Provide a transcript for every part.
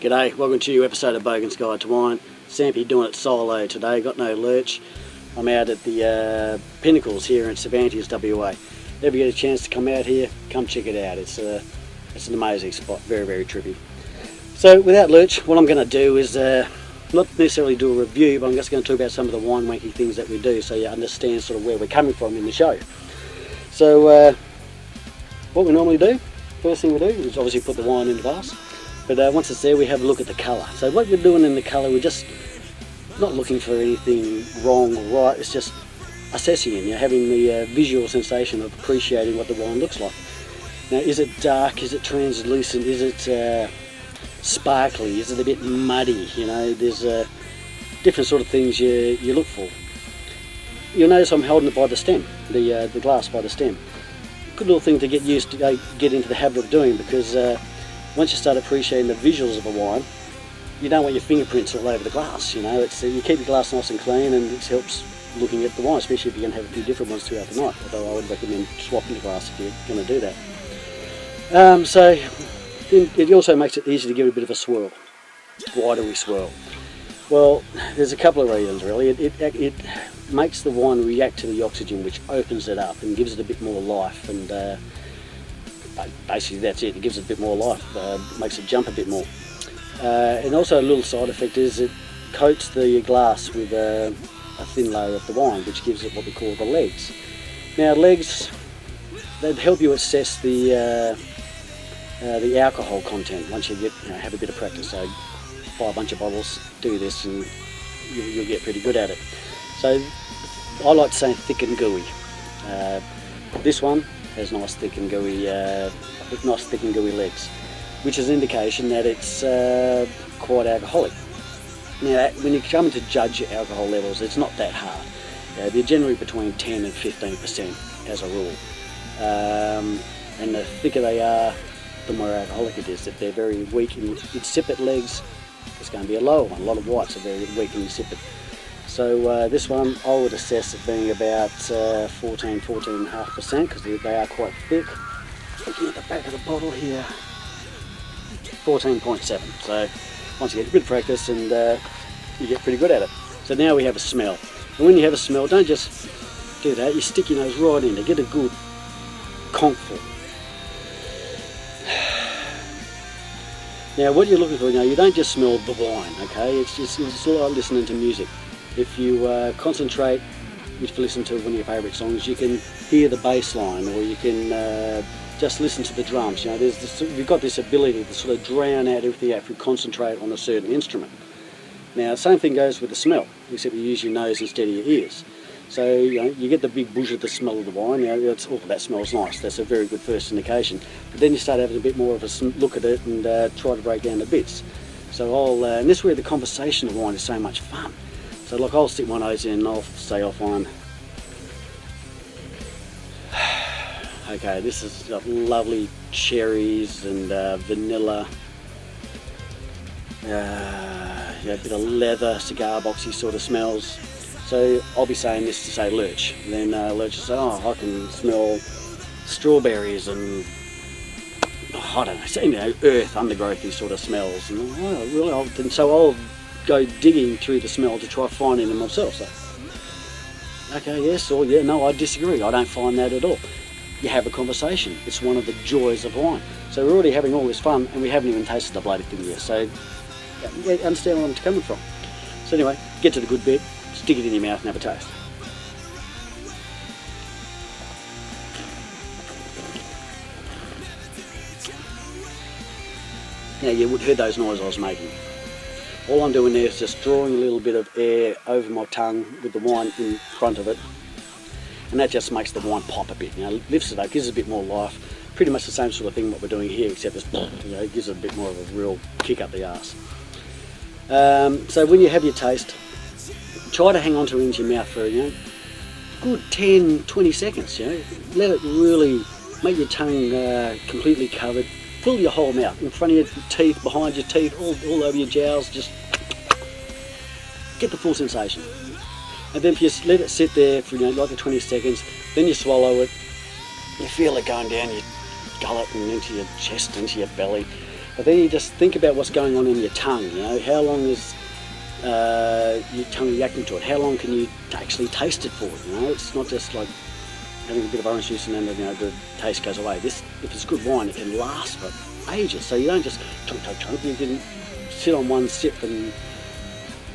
G'day, welcome to your episode of BOGAN'S Guide to Wine. Sampy doing it solo today, got no lurch. I'm out at the Pinnacles here in Cervantes, WA. If you get a chance to come out here, come check it out. It's an amazing spot, very, very trippy. So without lurch, what I'm going to do is not necessarily do a review, but I'm just going to talk about some of the wine wanky things that we do so you understand sort of where we're coming from in the show. So what we normally do, first thing we do is obviously put the wine in the glass. But once it's there, we have a look at the colour. So what we're doing in the colour, we're just not looking for anything wrong or right. It's just assessing it, having the visual sensation of appreciating what the wine looks like. Now, is it dark? Is it translucent? Is it sparkly? Is it a bit muddy? There's different sort of things you look for. You'll notice I'm holding it by the stem, the glass by the stem. Good little thing to get used to, get into the habit of doing, because once you start appreciating the visuals of a wine, you don't want your fingerprints all over the glass. You keep your glass nice and clean, and it helps looking at the wine, especially if you're going to have a few different ones throughout the night. Although I would recommend swapping the glass if you're going to do that. So it also makes it easy to give it a bit of a swirl. Why do we swirl? Well, there's a couple of reasons really. It makes the wine react to the oxygen, which opens it up and gives it a bit more life, and basically that's it. It gives it a bit more life, makes it jump a bit more. And also a little side effect is it coats the glass with a thin layer of the wine, which gives it what we call the legs. Now legs, they help you assess the alcohol content once you have a bit of practice. So buy a bunch of bottles, do this, and you'll get pretty good at it. So I like to say thick and gooey. This one has nice thick and gooey legs, which is an indication that it's quite alcoholic. Now, when you come to judge your alcohol levels, it's not that hard. They're generally between 10 and 15% as a rule. And the thicker they are, the more alcoholic it is. If they're very weak in insipid legs, it's going to be a lower one. A lot of whites are very weak and insipid. So this one I would assess it being about 14.5%, because they are quite thick. Looking at the back of the bottle here, 14.7. So once you get a bit of practice, and you get pretty good at it. So now we have a smell. And when you have a smell, don't just do that. You stick your nose right in to get a good conkful. Now what you're looking for, you don't just smell the wine, okay? It's like listening to music. If you concentrate, if you listen to one of your favourite songs, you can hear the bass line, or you can just listen to the drums. We've got this ability to sort of drown out everything if we concentrate on a certain instrument. Now the same thing goes with the smell, except you use your nose instead of your ears. So you get the big bush of the smell of the wine. That smells nice. That's a very good first indication. But then you start having a bit more of a look at it and try to break down the bits. So and this is where the conversation of wine is so much fun. So like I'll stick my nose in and I'll say off wine. Okay, this is lovely cherries and vanilla. A bit of leather, cigar boxy sort of smells. So I'll be saying this to say lurch. And then lurch will say, I can smell strawberries and I don't know, earth, undergrowthy sort of smells. And really, so I'll go digging through the smell to try finding them myself. So, okay, yes, or yeah, no, I disagree. I don't find that at all. You have a conversation. It's one of the joys of wine. So we're already having all this fun, and we haven't even tasted the bloody thing yet. So you understand where I'm coming from. So anyway, get to the good bit. Stick it in your mouth and have a taste. Now you would heard those noises I was making. All I'm doing there is just drawing a little bit of air over my tongue with the wine in front of it, and that just makes the wine pop a bit. Lifts it up, gives it a bit more life. Pretty much the same sort of thing what we're doing here, except it gives it a bit more of a real kick up the arse. So when you have your taste, try to hang on to it into your mouth for good 10-20 seconds. Let it really make your tongue completely covered. Fill your whole mouth, in front of your teeth, behind your teeth, all over your jowls. Just get the full sensation. And then if you let it sit there for like the 20 seconds, then you swallow it. You feel it going down your gullet and into your chest, into your belly. But then you just think about what's going on in your tongue. You know, how long is your tongue reacting to it? How long can you actually taste it for? You know, it's not just like having a bit of orange juice and then the taste goes away. This, if it's good wine, it can last for ages. So you don't just chunk, chunk, chunk. You can sit on one sip and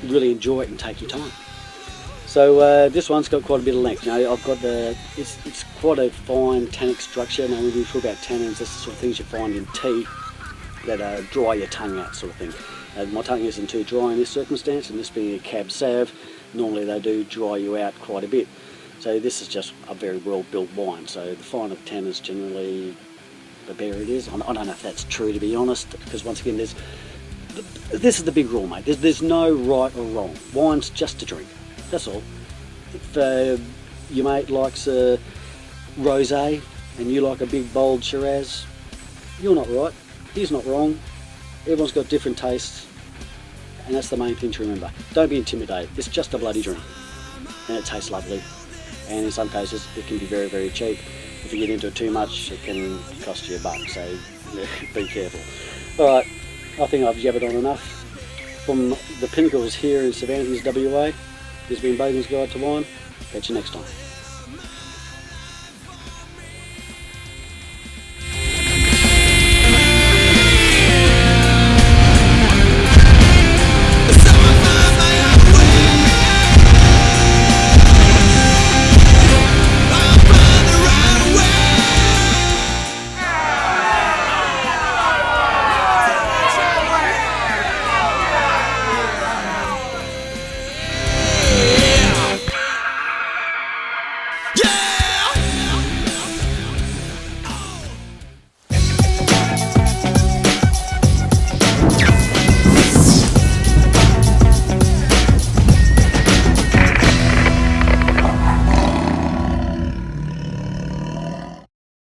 really enjoy it and take your time. So this one's got quite a bit of length. You know, I've got it's quite a fine tannic structure. Now when we talk about tannins, that's the sort of things you find in tea that dry your tongue out, sort of thing. My tongue isn't too dry in this circumstance, and this being a Cab Sav, normally they do dry you out quite a bit. So this is just a very well built wine. So the finer the tannins, generally the better it is. I don't know if that's true, to be honest, because once again, this is the big rule, mate. There's no right or wrong. Wine's just to drink. That's all. If your mate likes a rosé and you like a big bold Shiraz, you're not right. He's not wrong. Everyone's got different tastes, and that's the main thing to remember. Don't be intimidated. It's just a bloody drink, and it tastes lovely. And in some cases, it can be very, very cheap. If you get into it too much, it can cost you $1. So be careful. All right, I think I've jabbered on enough. From the Pinnacles here in Cervantes, WA, this has been Bogan's Guide to Wine. Catch you next time.